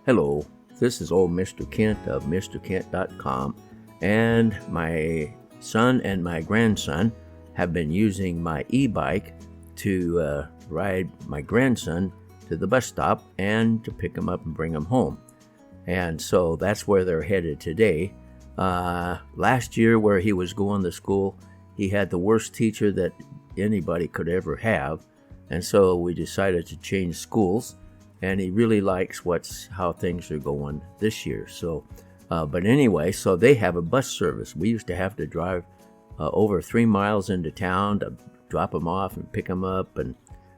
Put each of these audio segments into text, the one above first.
Hello, this is old Mr. Kent of MrKent.com, and my son and my grandson have been using my e-bike to ride my grandson to the bus stop and to pick him up and bring him home. And so that's where they're headed today. Last year, where he was going to school, he had the worst teacher that anybody could ever have, and so we decided to change schools. And he really likes how things are going this year. So, but anyway, so they have a bus service. We used to have to drive over 3 miles into town to drop him off and pick him up, and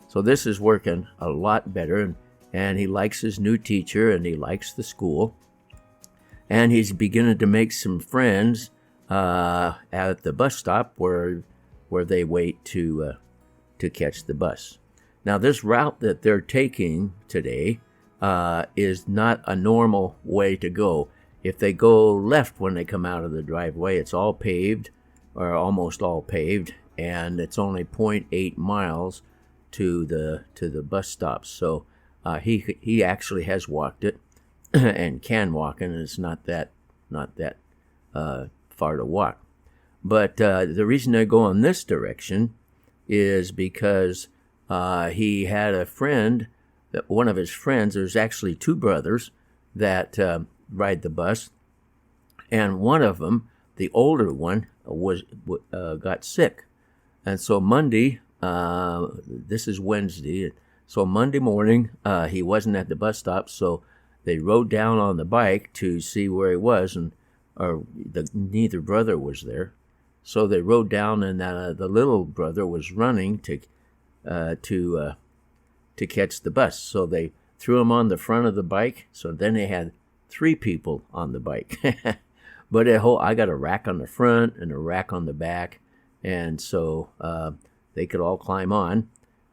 so this is working a lot better. And he likes his new teacher, and he likes the school, and he's beginning to make some friends at the bus stop where they wait to catch the bus. Now, this route that they're taking today is not a normal way to go. If they go left when they come out of the driveway, it's all paved, or almost all paved, and it's only 0.8 miles to the bus stop. So he actually has walked it and can walk it, and it's not that far to walk. But the reason they go in this direction is because he had a friend, one of his friends. There's actually two brothers that ride the bus, and one of them, the older one, got sick. And so Monday, this is Wednesday, so Monday morning, he wasn't at the bus stop, so they rode down on the bike to see where he was, and neither brother was there. So they rode down, and the little brother was running to catch the bus. So they threw him on the front of the bike. So then they had 3 people on the bike. But I got a rack on the front and a rack on the back, and so they could all climb on.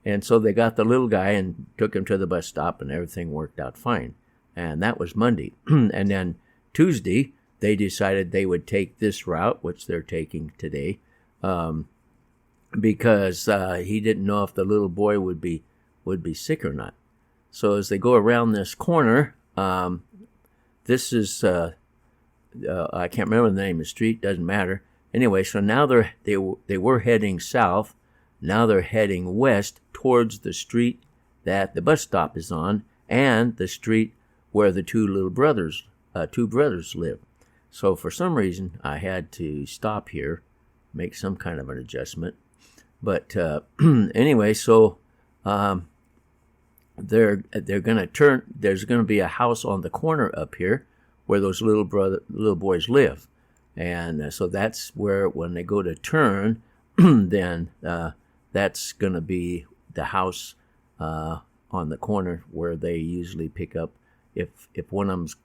And so they got the little guy and took him to the bus stop, and everything worked out fine. And that was Monday. And then Tuesday, they decided they would take this route, which they're taking today, because he didn't know if the little boy would be sick or not. So as they go around this corner, this is I can't remember the name of the street, doesn't matter. Anyway, so now they were heading south. Now they're heading west towards the street that the bus stop is on, and the street where the two brothers live. So for some reason, I had to stop here, make some kind of an adjustment. But anyway, so they're going to turn. There's going to be a house on the corner up here where those little boys live, and so that's where when they go to turn, then that's going to be the house on the corner where they usually pick up if one of them's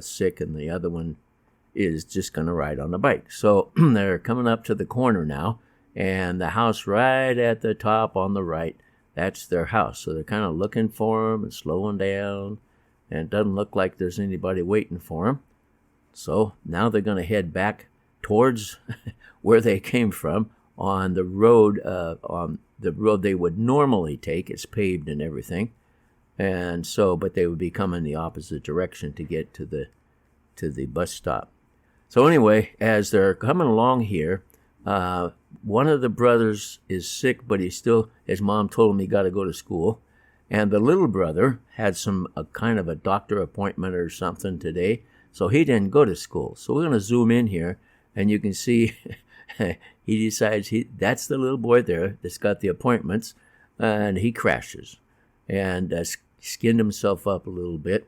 sick and the other one is just going to ride on the bike. So they're coming up to the corner now. And the house right at the top on the right, that's their house. So they're kind of looking for them and slowing down. And it doesn't look like there's anybody waiting for them. So now they're going to head back towards where they came from on the road they would normally take. It's paved and everything. And so, but they would be coming the opposite direction to get to the bus stop. So anyway, as they're coming along here, one of the brothers is sick, but his mom told him he got to go to school. And the little brother had a kind of a doctor appointment or something today, so he didn't go to school. So we're going to zoom in here, and you can see he decides that's the little boy there that's got the appointments, and he crashes and skinned himself up a little bit.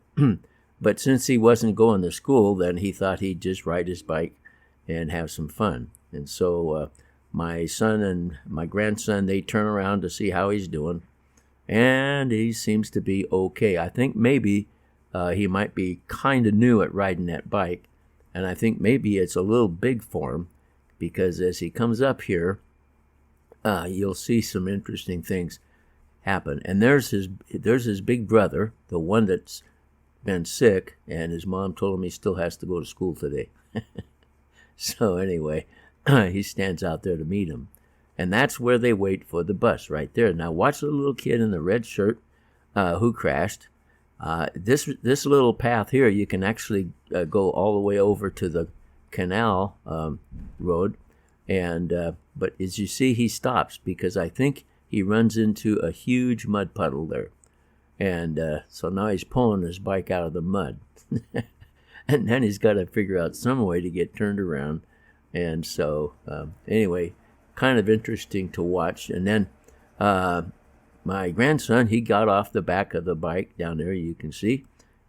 But since he wasn't going to school, then he thought he'd just ride his bike and have some fun. And so my son and my grandson, they turn around to see how he's doing, and he seems to be okay. I think maybe he might be kind of new at riding that bike, and I think maybe it's a little big for him, because as he comes up here, you'll see some interesting things happen. And there's his big brother, the one that's been sick, and his mom told him he still has to go to school today. So anyway, he stands out there to meet him. And that's where they wait for the bus, right there. Now watch the little kid in the red shirt who crashed. This little path here, you can actually go all the way over to the canal road, and but as you see, he stops because I think he runs into a huge mud puddle there, and so now he's pulling his bike out of the mud, and then he's got to figure out some way to get turned around, and so anyway, kind of interesting to watch, and then. My grandson, he got off the back of the bike down there, you can see,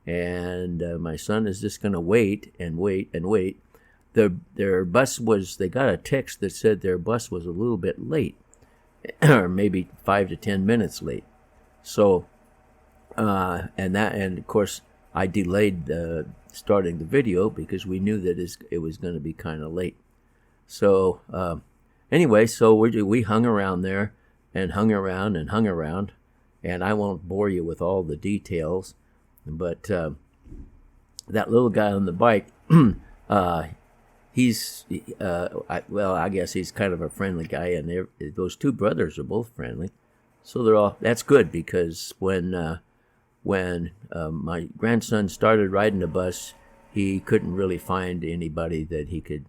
and my son is just going to wait and wait and wait. Their bus was, they got a text that said their bus was a little bit late, or maybe 5 to 10 minutes late. So, and of course, I delayed starting the video because we knew that it was going to be kind of late. So, anyway, so we hung around there. And hung around and hung around, and I won't bore you with all the details, but that little guy on the bike, he's, I guess he's kind of a friendly guy, and those two brothers are both friendly, so that's good, because when my grandson started riding the bus, he couldn't really find anybody that he could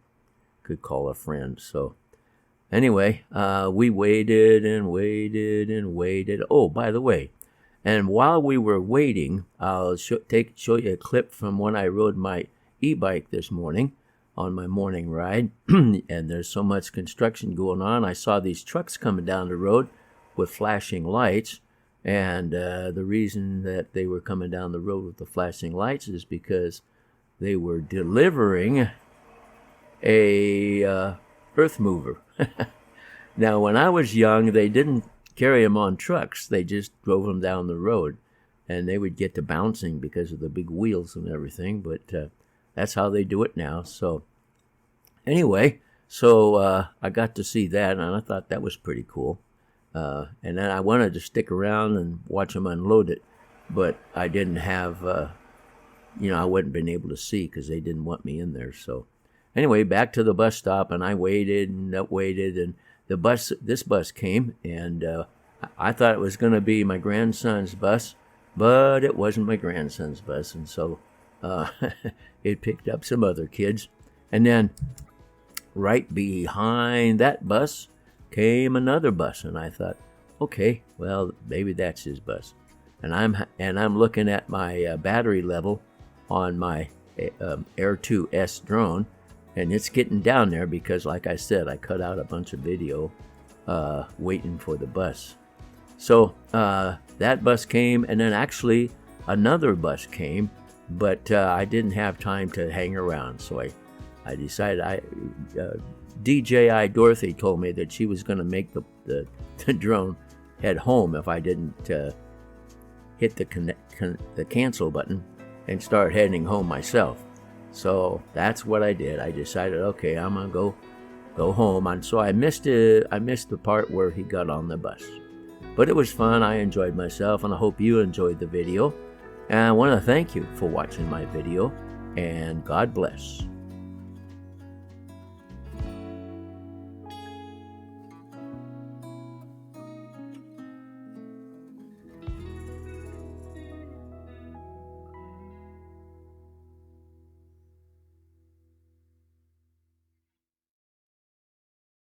call a friend, so. Anyway, we waited and waited and waited. Oh, by the way, and while we were waiting, I'll show you a clip from when I rode my e-bike this morning on my morning ride. And there's so much construction going on. I saw these trucks coming down the road with flashing lights. And the reason that they were coming down the road with the flashing lights is because they were delivering a earth mover. Now, when I was young, they didn't carry them on trucks. They just drove them down the road, and they would get to bouncing because of the big wheels and everything, but that's how they do it now. So anyway, I got to see that, and I thought that was pretty cool. And then I wanted to stick around and watch them unload it, but I didn't have, I wouldn't been able to see because they didn't want me in there, so. Anyway, back to the bus stop, and I waited, and this bus came, and I thought it was going to be my grandson's bus, but it wasn't my grandson's bus, and so it picked up some other kids. And then right behind that bus came another bus, and I thought, okay, well, maybe that's his bus. And I'm looking at my battery level on my Air 2S drone. And it's getting down there because, like I said, I cut out a bunch of video waiting for the bus. So that bus came, and then actually another bus came, but I didn't have time to hang around. So I decided, DJI Dorothy told me that she was going to make the drone head home if I didn't hit the cancel button and start heading home myself. So that's what I did. I decided, okay, I'm gonna go home. And so I missed the part where he got on the bus. But it was fun. I enjoyed myself, and I hope you enjoyed the video. And I want to thank you for watching my video, and God bless.